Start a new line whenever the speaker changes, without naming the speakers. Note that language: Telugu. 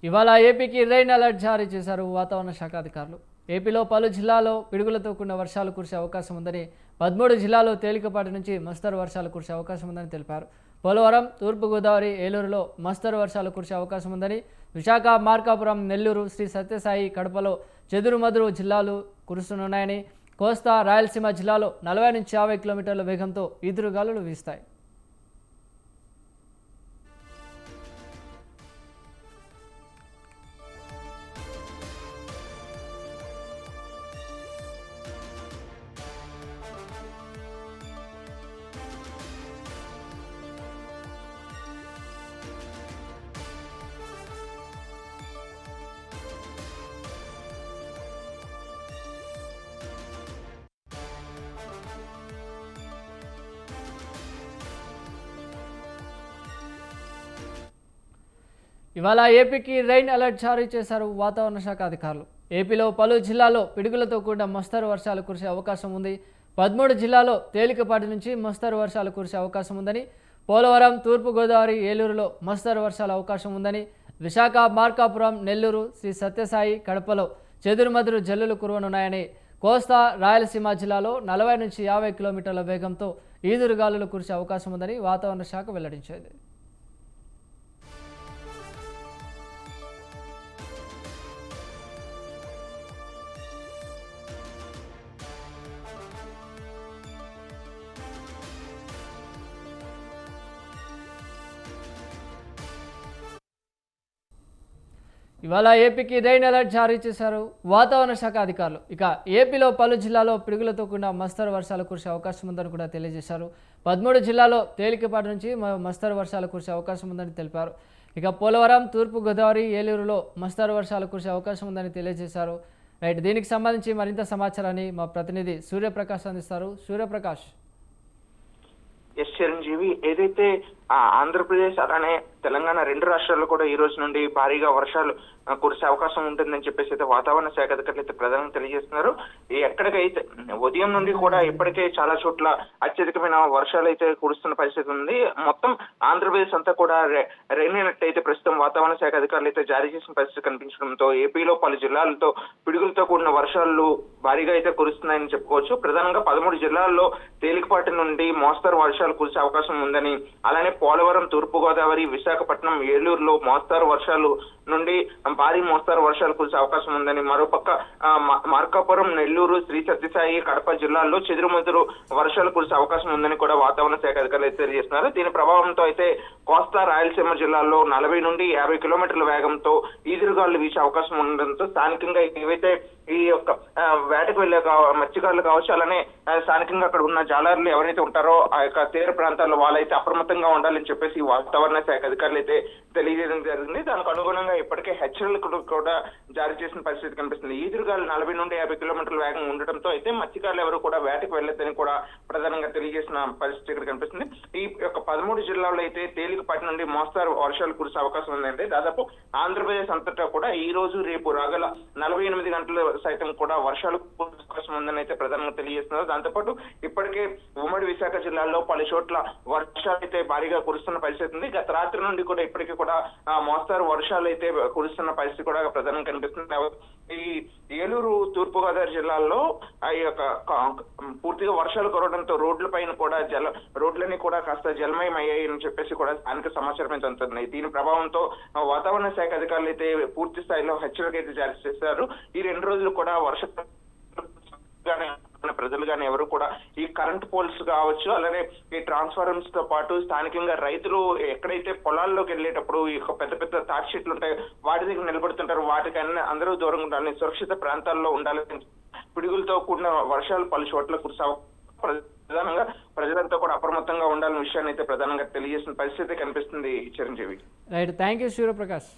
ఇవాళ ఏపీకి రెయిన్ అలర్ట్ జారీ చేశారు వాతావరణ శాఖ అధికారులు. ఏపీలో పలు జిల్లాల్లో పిడుగులతో కూడిన వర్షాలు కురిసే అవకాశం ఉందని, 13 జిల్లాల్లో తేలికపాటి నుంచి మస్తరు వర్షాలు కురిసే అవకాశం ఉందని తెలిపారు. పోలవరం, తూర్పుగోదావరి, ఏలూరులో మస్తరు వర్షాలు కురిసే అవకాశం ఉందని, విశాఖ, మార్కాపురం, నెల్లూరు, శ్రీ సత్యసాయి, కడపలో చెదురుమదురు జిల్లాలు కురుస్తున్నాయని, కోస్తా, రాయలసీమ జిల్లాలో 40 నుంచి 50 కిలోమీటర్ల వేగంతో ఈదురుగాలులు వీస్తాయి. ఇవాళ ఏపీకి రెయిన్ అలర్ట్ జారీ చేశారు వాతావరణ శాఖ అధికారులు. ఏపీలో పలు జిల్లాల్లో పిడుగులతో కూడిన మస్తరు వర్షాలు కురిసే అవకాశం ఉంది. 13 జిల్లాల్లో తేలికపాటి నుంచి మస్తరు వర్షాలు కురిసే అవకాశం ఉందని, పోలవరం, తూర్పుగోదావరి, ఏలూరులో మస్తరు వర్షాల అవకాశం ఉందని, విశాఖ, మార్కాపురం, నెల్లూరు, శ్రీ సత్యసాయి, కడపలో చెదురుమదురు జల్లులు కురవనున్నాయని, కోస్తా, రాయలసీమ జిల్లాలో 40 నుంచి 50 కిలోమీటర్ల వేగంతో ఈదురుగాలులు కురిసే అవకాశం ఉందని వాతావరణ శాఖ వెల్లడించింది. ఇవాళ ఏపీకి రెయిన్ అలర్ట్ జారీ చేశారు వాతావరణ శాఖ అధికారులు. ఇక ఏపీలో పలు జిల్లాల్లో పిడుగులతో కూడిన మస్తరు వర్షాలు కురిసే అవకాశం ఉందని కూడా తెలియజేశారు. 13 జిల్లాల్లో తేలికపాటి నుంచి మస్తరు వర్షాలు కురిసే అవకాశం ఉందని తెలిపారు. ఇక పోలవరం, తూర్పుగోదావరి, ఏలూరులో మస్తరు వర్షాలు కురిసే అవకాశం ఉందని తెలియజేశారు. రైట్, దీనికి సంబంధించి మరింత సమాచారాన్ని మా ప్రతినిధి సూర్యప్రకాష్ అందిస్తారు. సూర్యప్రకాష్.
ఎస్ చిరంజీవి, ఏదైతే ఆంధ్రప్రదేశ్ అలానే తెలంగాణ రెండు రాష్ట్రాల్లో కూడా ఈ రోజు నుండి భారీగా వర్షాలు కురిసే అవకాశం ఉంటుందని చెప్పేసి అయితే వాతావరణ శాఖ అధికారులు అయితే ప్రధానంగా తెలియజేస్తున్నారు. ఎక్కడికైతే ఉదయం నుండి కూడా ఇప్పటికే చాలా చోట్ల అత్యధికమైన వర్షాలు అయితే కురుస్తున్న పరిస్థితి ఉంది. మొత్తం ఆంధ్రప్రదేశ్ అంతా కూడా రెయిన్ అలర్ట్ అయితే ప్రస్తుతం వాతావరణ శాఖ అధికారులు అయితే జారీ చేసిన పరిస్థితి కనిపించడంతో ఏపీలో పలు జిల్లాలతో పిడుగులతో కూడిన వర్షాలు భారీగా అయితే కురుస్తున్నాయని చెప్పుకోవచ్చు. ప్రధానంగా 13 జిల్లాల్లో తేలికపాటి నుండి మోస్తరు వర్షాలు కురిసే అవకాశం ఉందని, అలానే పోలవరం, తూర్పుగోదావరి, విశాఖపట్నం, ఏలూరులో మోస్తరు వర్షాలు నుండి భారీ మోస్తరు వర్షాలు కురిసే అవకాశం ఉందని, మరోపక్క మార్కాపురం, నెల్లూరు, శ్రీ సత్యసాయి, కడప జిల్లాల్లో చెదురుమదురు వర్షాలు కురిసే అవకాశం ఉందని కూడా వాతావరణ శాఖ అధికారులు తెలియజేస్తున్నారు. దీని ప్రభావంతో అయితే కోస్తా, రాయలసీమ జిల్లాల్లో 40 నుండి 50 కిలోమీటర్ల వేగంతో ఈదురుగాలు వీసే అవకాశం ఉండడంతో స్థానికంగా ఏవైతే ఈ యొక్క వేటకు వెళ్లే మత్స్యకారులు కావచ్చు, అలానే స్థానికంగా అక్కడ ఉన్న జాలర్లు ఎవరైతే ఉంటారో ఆ యొక్క తీర ప్రాంతాల్లో వాళ్ళైతే అప్రమత్తంగా ఉండాలని చెప్పేసి వాతావరణ శాఖ అధికారులు అయితే తెలియజేయడం జరిగింది. దానికి అనుగుణంగా ఇప్పటికే హెచ్చరికలు కూడా జారీ చేసిన పరిస్థితి కనిపిస్తుంది. ఈదురుగాలు 40 నుండి 50 కిలోమీటర్ల వేగం ఉండటంతో అయితే మత్స్యకారులు ఎవరు కూడా వేటకు వెళ్లొద్దని కూడా ప్రధానంగా తెలియజేసిన పరిస్థితి ఇక్కడ కనిపిస్తుంది. ఈ యొక్క 13 జిల్లాల్లో అయితే తేలికపాటి నుండి మోస్తారు వర్షాలు కురిసే అవకాశం ఉందంటే దాదాపు ఆంధ్రప్రదేశ్ అంతటా కూడా ఈ రోజు రేపు రాగల 48 గంటలు సైతం కూడా వర్షాలు కురిసే అవకాశం ఉందని అయితే ప్రధానంగా తెలియజేస్తున్నారు. దాంతోపాటు ఇప్పటికే ఉమ్మడి విశాఖ జిల్లాలో పలు చోట్ల వర్షాలు అయితే భారీగా కురుస్తున్న పరిస్థితి ఉంది. గత రాత్రి నుండి కూడా ఇప్పటికీ కూడా మోస్తారు వర్షాలు అయితే కురుస్తున్న పరిస్థితి కూడా ప్రధానంగా కనిపిస్తుంది. ఈ ఏలూరు, తూర్పుగోదావరి జిల్లాల్లో ఈ యొక్క పూర్తిగా వర్షాలు కురవడంతో రోడ్లపైన కూడా రోడ్లన్నీ కూడా కాస్త జలమయం అయ్యాయని చెప్పేసి కూడా స్థానిక సమాచారం అయితే అందుతున్నాయి. దీని ప్రభావంతో వాతావరణ శాఖ అధికారులు అయితే పూర్తి స్థాయిలో హెచ్చరిక అయితే జారీ చేశారు. ఈ 2 రోజులు కూడా ప్రజలు కానీ ఎవరు కూడా ఈ కరెంట్ పోల్స్ కావచ్చు, అలానే ఈ ట్రాన్స్ఫార్మర్స్ తో పాటు స్థానికంగా రైతులు ఎక్కడైతే పొలాల్లోకి వెళ్ళేటప్పుడు ఈ పెద్ద పెద్ద తాటి చెట్లు ఉంటాయి వాటి దగ్గర నిలబడుతుంటారు, వాటికన్నా అందరూ దూరంగా ఉండాలని, సురక్షిత ప్రాంతాల్లో ఉండాలని, పిడుగులతో కూడిన వర్షాలు పలు చోట్ల కురిసే ప్రధానంగా ప్రజలంతా కూడా అప్రమత్తంగా ఉండాలనే విషయాన్ని అయితే ప్రధానంగా తెలియజేసిన పరిస్థితి కనిపిస్తుంది. Chiranjeevi.
Right, thank you Suryaprakash.